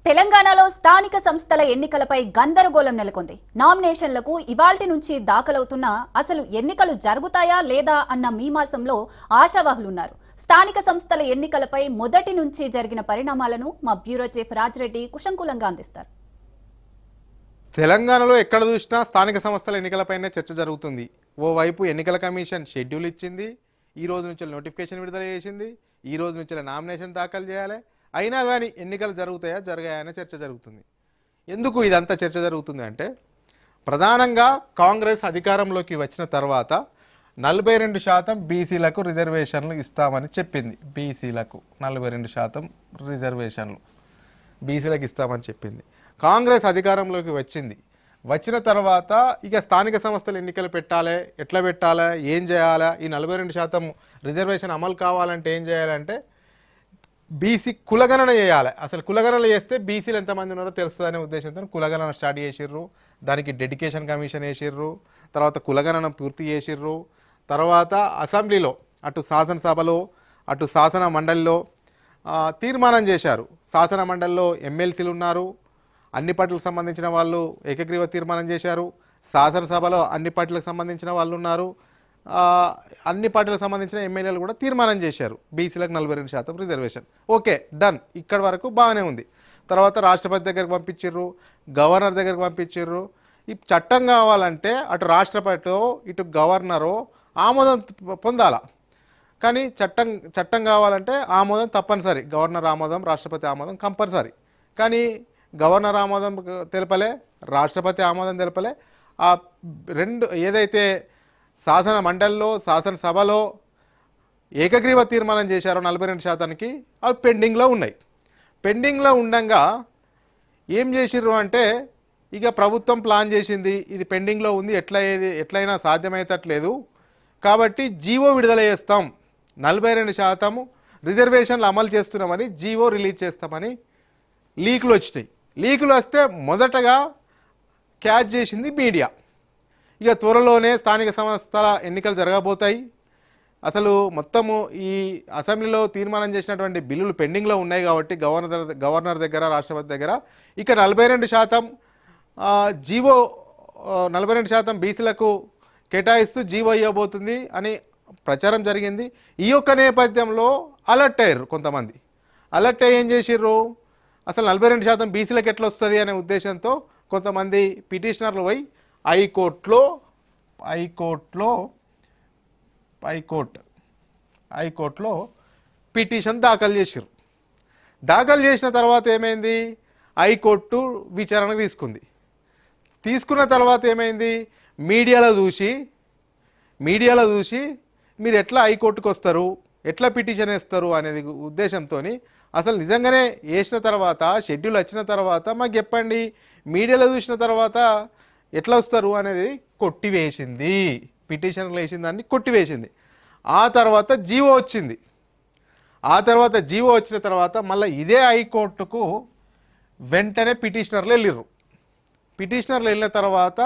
తెలంగాణలో స్థానిక సంస్థల ఎన్నికలపై గందరగోళం నెలకొంది. నామినేషన్లకు ఇవాల్టి నుంచి దాఖలవుతున్నా అసలు ఎన్నికలు జరుగుతాయా లేదా అన్న మీమాసంలో ఆశావాహులున్నారు. స్థానిక సంస్థల ఎన్నికలపై మొదటి నుంచి జరిగిన పరిణామాలను మా బ్యూరో చీఫ్ రాజ్రెడ్డి కుశంకులంగా అందిస్తారు. తెలంగాణలో ఎక్కడ చూసినా స్థానిక సంస్థల ఎన్నికలపైనే చర్చ జరుగుతుంది. ఓవైపు ఎన్నికల కమిషన్ షెడ్యూల్ ఇచ్చింది, ఈ రోజు నుంచి నోటిఫికేషన్ విడుదల చేసింది, ఈ రోజు నుంచి నామినేషన్ దాఖలు చేయాలి. అయినా కానీ ఎన్నికలు జరగాయా అనే చర్చ జరుగుతుంది. ఎందుకు ఇదంతా చర్చ జరుగుతుంది అంటే, ప్రధానంగా కాంగ్రెస్ అధికారంలోకి వచ్చిన తర్వాత 42% బీసీలకు రిజర్వేషన్లు ఇస్తామని చెప్పింది. బీసీలకు 42% రిజర్వేషన్లు బీసీలకు ఇస్తామని చెప్పింది. కాంగ్రెస్ అధికారంలోకి వచ్చిన తర్వాత ఇక స్థానిక సంస్థల ఎన్నికలు పెట్టాలి, ఎట్లా పెట్టాలి, ఏం చేయాలా, ఈ 42% రిజర్వేషన్ అమలు కావాలంటే ఏం చేయాలంటే బీసీ కులగణన చేయాలి. అసలు కులగణన చేస్తే బీసీలు ఎంతమంది ఉన్నారో తెలుస్తుందనే ఉద్దేశంతో కులగణన స్టార్ట్ చేసిర్రు. దానికి డెడికేషన్ కమిషన్ వేసిర్రు, తర్వాత కులగణన పూర్తి చేసిర్రు. తర్వాత అసెంబ్లీలో అటు శాసనసభలో అటు శాసన మండలిలో తీర్మానం చేశారు. శాసన మండలిలో ఎమ్మెల్సీలు ఉన్నారు, అన్ని పార్టీలకు సంబంధించిన వాళ్ళు ఏకగ్రీవ తీర్మానం చేశారు. శాసనసభలో అన్ని పార్టీలకు సంబంధించిన వాళ్ళు ఉన్నారు, అన్ని పార్టీలకు సంబంధించిన ఎమ్మెల్యేలు కూడా తీర్మానం చేశారు బీసీలకు 42% రిజర్వేషన్. ఓకే, డన్, ఇక్కడి వరకు బాగానే ఉంది. తర్వాత రాష్ట్రపతి దగ్గరికి పంపించారు, గవర్నర్ దగ్గరికి పంపించారు. ఈ చట్టం కావాలంటే అటు రాష్ట్రపతితో ఇటు గవర్నరో ఆమోదం పొందాల. కానీ చట్టం కావాలంటే ఆమోదం తప్పనిసరి. గవర్నర్ ఆమోదం, రాష్ట్రపతి ఆమోదం కంపల్సరీ. కానీ గవర్నర్ ఆమోదం తెలపలే, రాష్ట్రపతి ఆమోదం తెలపలే. ఆ రెండు ఏదైతే శాసన మండలిలో శాసనసభలో ఏకగ్రీవ తీర్మానం చేశారో 42%కి అవి పెండింగ్లో ఉన్నాయి. పెండింగ్లో ఉండగా ఏం చేసిర్రు అంటే, ఇక ప్రభుత్వం ప్లాన్ చేసింది ఇది పెండింగ్లో ఉంది, ఎట్లయినా సాధ్యమయ్యేటట్లేదు కాబట్టి జీవో విడుదల చేస్తాం, 42% రిజర్వేషన్లు అమలు చేస్తున్నామని జీవో రిలీజ్ చేస్తామని లీకులు వచ్చినాయి. లీకులు వస్తే మొదటగా క్యాచ్ చేసింది మీడియా. ఇక త్వరలోనే స్థానిక సంస్థల ఎన్నికలు జరగబోతాయి, అసలు మొత్తము ఈ అసెంబ్లీలో తీర్మానం చేసినటువంటి బిల్లులు పెండింగ్లో ఉన్నాయి కాబట్టి గవర్నర్ దగ్గర, రాష్ట్రపతి దగ్గర ఇక 42% జీవో 42% బీసీలకు కేటాయిస్తూ జీవో ఇవ్వబోతుంది అని ప్రచారం జరిగింది. ఈ యొక్క నేపథ్యంలో అలర్ట్ అయ్యారు కొంతమంది. అలర్ట్ అయ్యి ఏం చేసిర్రు, అసలు 42% బీసీలకు ఎట్లా వస్తుంది అనే ఉద్దేశంతో కొంతమంది పిటిషనర్లు పోయి హైకోర్టులో పిటిషన్ దాఖలు చేశారు. దాఖలు చేసిన తర్వాత ఏమైంది, హైకోర్టు విచారణకు తీసుకున్న తర్వాత ఏమైంది, మీడియాలో చూసి మీరు ఎట్లా హైకోర్టుకు వస్తారు, ఎట్లా పిటిషన్ వేస్తారు అనేది ఉద్దేశంతో అసలు నిజంగానే వేసిన తర్వాత షెడ్యూల్ వచ్చిన తర్వాత మాకు చెప్పండి, మీడియాలో చూసిన తర్వాత ఎట్లా వస్తారు అనేది కొట్టివేసింది. పిటిషన్లు వేసిన దాన్ని కొట్టివేసింది. ఆ తర్వాత జీవో వచ్చింది. వచ్చిన తర్వాత మళ్ళీ ఇదే హైకోర్టుకు వెంటనే పిటిషనర్లు వెళ్ళిన తర్వాత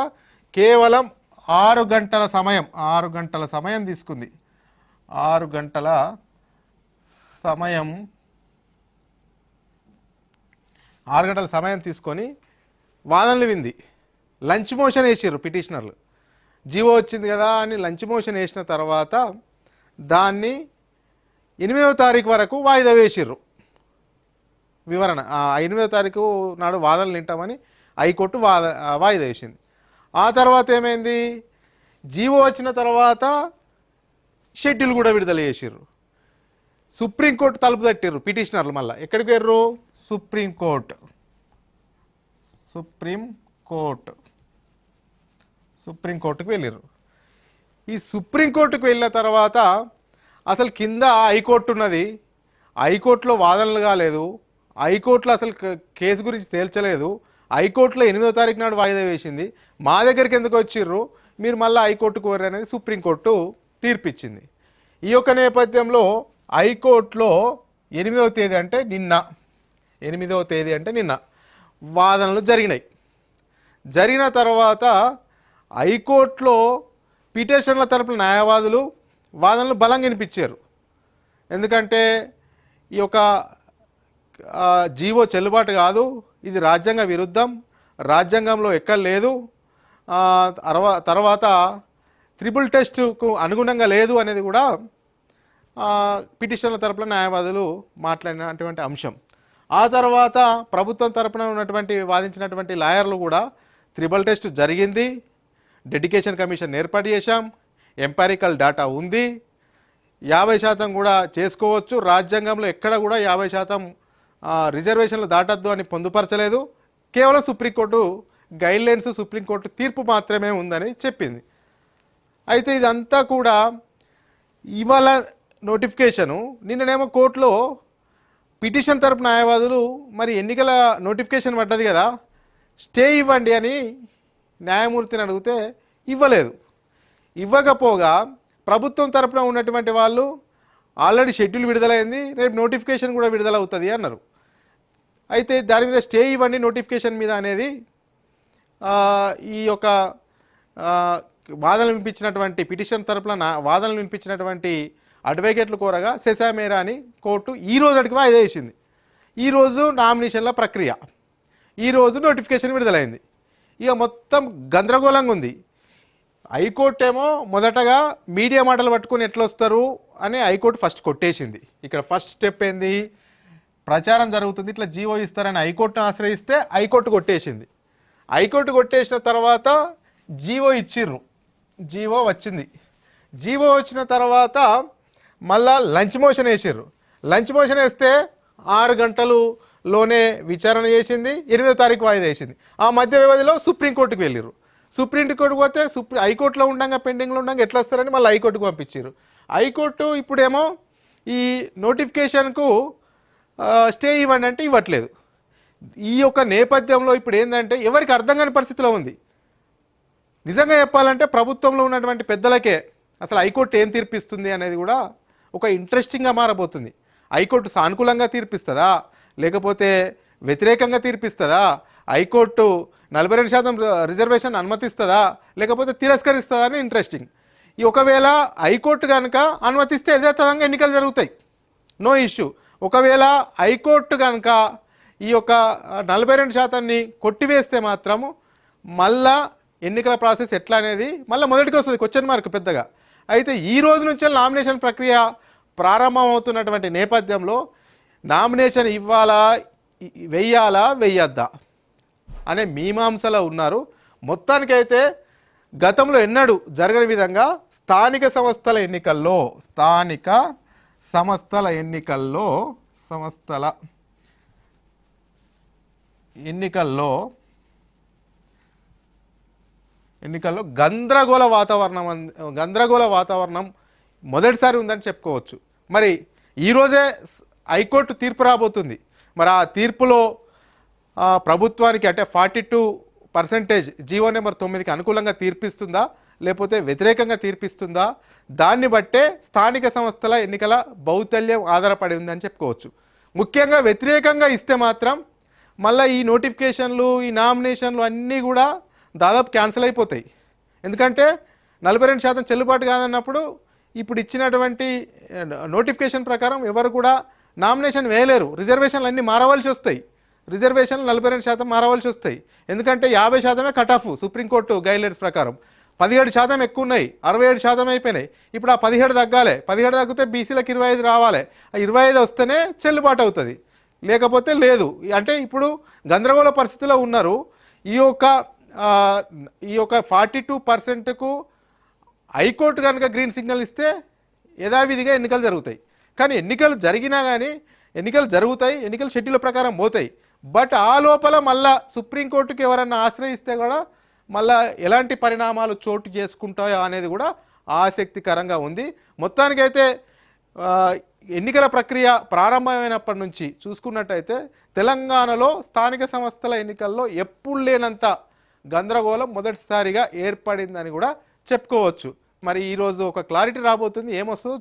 కేవలం 6 గంటల సమయం తీసుకుంది. 6 గంటల సమయం తీసుకొని వాదనలు వింది. లంచ్ మోషన్ వేసారు పిటిషనర్లు. జీవో వచ్చింది కదా అని లంచ్ మోషన్ వేసిన తర్వాత దాన్ని 8వ తారీఖు వరకు వాయిదా వేసిర్రు. వివరణ 8వ తారీఖు నాడు వాదనలు వింటామని హైకోర్టు వాయిదా వేసింది. ఆ తర్వాత ఏమైంది, జీవో వచ్చిన తర్వాత షెడ్యూల్ కూడా విడుదల చేసిర్రు. సుప్రీంకోర్టు తలుపు తట్టిర్రు పిటిషనర్లు. మళ్ళీ ఎక్కడికి వెళ్ళరు, సుప్రీంకోర్టుకు వెళ్ళారు. ఈ సుప్రీంకోర్టుకు వెళ్ళిన తర్వాత అసలు కింద హైకోర్టు ఉన్నది, హైకోర్టులో వాదనలు కాలేదు, హైకోర్టులో అసలు కేసు గురించి తేల్చలేదు, హైకోర్టులో 8వ తారీఖు నాడు వాయిదా వేసింది. మా దగ్గరికి ఎందుకు వచ్చిర్రు, మీరు మళ్ళీ హైకోర్టుకు వెళ్ళరు అనేది సుప్రీంకోర్టు తీర్పిచ్చింది. ఈ యొక్క నేపథ్యంలో హైకోర్టులో 8వ తేదీ అంటే నిన్న వాదనలు జరిగిన తర్వాత హైకోర్టులో పిటిషన్ల తరపున న్యాయవాదులు వాదనలు బలంగా వినిపించారు. ఎందుకంటే ఈ యొక్క జీవో చెల్లుబాటు కాదు, ఇది రాజ్యాంగ విరుద్ధం, రాజ్యాంగంలో ఎక్కడ లేదు, తర్వాత త్రిబుల్ టెస్ట్కు అనుగుణంగా లేదు అనేది కూడా పిటిషన్ల తరపున న్యాయవాదులు మాట్లాడినటువంటి అంశం. ఆ తర్వాత ప్రభుత్వం తరపున ఉన్నటువంటి వాదించినటువంటి లాయర్లు కూడా త్రిబుల్ టెస్ట్ జరిగింది, డెడికేషన్ కమిషన్ ఏర్పాటు చేశాం, ఎంపారికల్ డేటా ఉంది, 50% కూడా చేసుకోవచ్చు, రాజ్యాంగంలో ఎక్కడ కూడా 50% రిజర్వేషన్లు దాటద్దు అని పొందుపరచలేదు, కేవలం సుప్రీంకోర్టు గైడ్లైన్స్, సుప్రీంకోర్టు తీర్పు మాత్రమే ఉందని చెప్పింది. అయితే ఇదంతా కూడా ఇవాళ నోటిఫికేషను, నిన్ననేమో కోర్టులో పిటిషన్ తరపు న్యాయవాదులు మరి ఎన్నికల నోటిఫికేషన్ పడ్డది కదా, స్టే ఇవ్వండి అని న్యాయమూర్తిని అడిగితే ఇవ్వలేదు. ఇవ్వకపోగా ప్రభుత్వం తరపున ఉన్నటువంటి వాళ్ళు ఆల్రెడీ షెడ్యూల్ విడుదలైంది, రేపు నోటిఫికేషన్ కూడా విడుదలవుతుంది అన్నారు. అయితే దాని మీద స్టే ఇవ్వండి నోటిఫికేషన్ మీద అనేది ఈ యొక్క వాదనలు వినిపించినటువంటి పిటిషన్ తరపున వాదనలు వినిపించినటువంటి అడ్వకేట్లు కోరగా సెసామేరా అని కోర్టు ఈ రోజు అడిగి వాయిదా వేసింది. ఈరోజు నామినేషన్ల ప్రక్రియ, ఈరోజు నోటిఫికేషన్ విడుదలైంది. ఇక మొత్తం గందరగోళంగా ఉంది. హైకోర్టు ఏమో మొదటగా మీడియా మాటలు పట్టుకొని ఎట్లా వస్తారు అని హైకోర్టు ఫస్ట్ కొట్టేసింది. ఇక్కడ ఫస్ట్ స్టెప్ ఏంది, ప్రచారం జరుగుతుంది, ఇట్లా జీవో ఇస్తారని హైకోర్టును ఆశ్రయిస్తే హైకోర్టు కొట్టేసింది. హైకోర్టు కొట్టేసిన తర్వాత జీవో ఇచ్చిర్రు, జీవో వచ్చింది. జీవో వచ్చిన తర్వాత మళ్ళా లంచ్ మోషన్ వేసిర్రు. లంచ్ మోషన్ వేస్తే 6 గంటలులోనే విచారణ చేసింది, 8వ తారీఖు వాయిదా వేసింది. ఆ మధ్య వ్యవధిలో సుప్రీంకోర్టుకు వెళ్ళిర్రు. సుప్రీంకోర్టుకు పోతే హైకోర్టులో ఉండగా పెండింగ్లో ఉండగా ఎట్లా వస్తారని మళ్ళీ హైకోర్టుకు పంపించారు. హైకోర్టు ఇప్పుడేమో ఈ నోటిఫికేషన్కు స్టే ఇవ్వండి అంటే ఇవ్వట్లేదు. ఈ యొక్క నేపథ్యంలో ఇప్పుడు ఏంటంటే ఎవరికి అర్థం కాని పరిస్థితిలో ఉంది. నిజంగా చెప్పాలంటే ప్రభుత్వంలో ఉన్నటువంటి పెద్దలకే అసలు హైకోర్టు ఏం తీర్పిస్తుంది అనేది కూడా ఒక ఇంట్రెస్టింగ్గా మారబోతుంది. హైకోర్టు సానుకూలంగా తీర్పిస్తుందా లేకపోతే వ్యతిరేకంగా తీర్పిస్తుందా, హైకోర్టు 42% రిజర్వేషన్ అనుమతిస్తుందా లేకపోతే తిరస్కరిస్తుందా అని ఇంట్రెస్టింగ్. ఈ ఒకవేళ హైకోర్టు కనుక అనుమతిస్తే యథాతథంగా ఎన్నికలు జరుగుతాయి, నో ఇష్యూ. ఒకవేళ హైకోర్టు కనుక ఈ యొక్క 42%ని కొట్టివేస్తే మాత్రము మళ్ళా ఎన్నికల ప్రాసెస్ ఎట్లా అనేది మళ్ళీ మొదటికి వస్తుంది, క్వశ్చన్ మార్క్ పెద్దగా. అయితే ఈ రోజు నుంచే నామినేషన్ ప్రక్రియ ప్రారంభమవుతున్నటువంటి నేపథ్యంలో నామినేషన్ ఇవ్వాలా వెయ్యాలా వెయ్యొద్దా అనే మీమాంసలో ఉన్నారు. మొత్తానికైతే గతంలో ఎన్నడూ జరగని విధంగా స్థానిక సంస్థల ఎన్నికల్లో గందరగోళ వాతావరణం మొదటిసారి ఉందని చెప్పుకోవచ్చు. మరి ఈరోజే హైకోర్టు తీర్పు రాబోతుంది. మరి ఆ తీర్పులో ప్రభుత్వానికి అంటే 42% జీవో నెంబర్ 9కి అనుకూలంగా తీర్పిస్తుందా లేకపోతే వ్యతిరేకంగా తీర్పిస్తుందా, దాన్ని బట్టే స్థానిక సంస్థల ఎన్నికల బౌద్ధల్యం ఆధారపడి ఉందని చెప్పుకోవచ్చు. ముఖ్యంగా వ్యతిరేకంగా ఇస్తే మాత్రం మళ్ళీ ఈ నోటిఫికేషన్లు, ఈ నామినేషన్లు అన్నీ కూడా దాదాపు క్యాన్సిల్ అయిపోతాయి. ఎందుకంటే 42% చెల్లుబాటు కాదన్నప్పుడు ఇప్పుడు ఇచ్చినటువంటి నోటిఫికేషన్ ప్రకారం ఎవరు కూడా నామినేషన్ వేయలేరు. రిజర్వేషన్లు అన్నీ మారవలసి వస్తాయి, రిజర్వేషన్లు 42% మారవలసి వస్తాయి. ఎందుకంటే 50% కట్ ఆఫ్ సుప్రీంకోర్టు గైడ్లైన్స్ ప్రకారం. 17% ఎక్కువ ఉన్నాయి, 67% అయిపోయినాయి. ఇప్పుడు ఆ 17 తగ్గాలి, 17 తగ్గితే బీసీలకు 25 రావాలి, ఆ 25 వస్తేనే చెల్లుబాటు అవుతుంది, లేకపోతే లేదు. అంటే ఇప్పుడు గందరగోళ పరిస్థితిలో ఉన్నారు. ఈ యొక్క 42%కు హైకోర్టు కనుక గ్రీన్ సిగ్నల్ ఇస్తే యథావిధిగా ఎన్నికలు జరుగుతాయి. కానీ ఎన్నికలు జరిగినా కానీ ఎన్నికలు జరుగుతాయి, ఎన్నికల షెడ్యూల్ ప్రకారం పోతాయి. బట్ ఆ లోపల మళ్ళా సుప్రీంకోర్టుకి ఎవరన్నా ఆశ్రయిస్తే కూడా మళ్ళా ఎలాంటి పరిణామాలు చోటు చేసుకుంటాయో అనేది కూడా ఆసక్తికరంగా ఉంది. మొత్తానికైతే ఎన్నికల ప్రక్రియ ప్రారంభమైనప్పటి నుంచి చూసుకున్నట్టయితే తెలంగాణలో స్థానిక సంస్థల ఎన్నికల్లో ఎప్పుడు లేనంత గందరగోళం మొదటిసారిగా ఏర్పడిందని కూడా చెప్పుకోవచ్చు. మరి ఈరోజు ఒక క్లారిటీ రాబోతుంది, ఏమొస్తుందో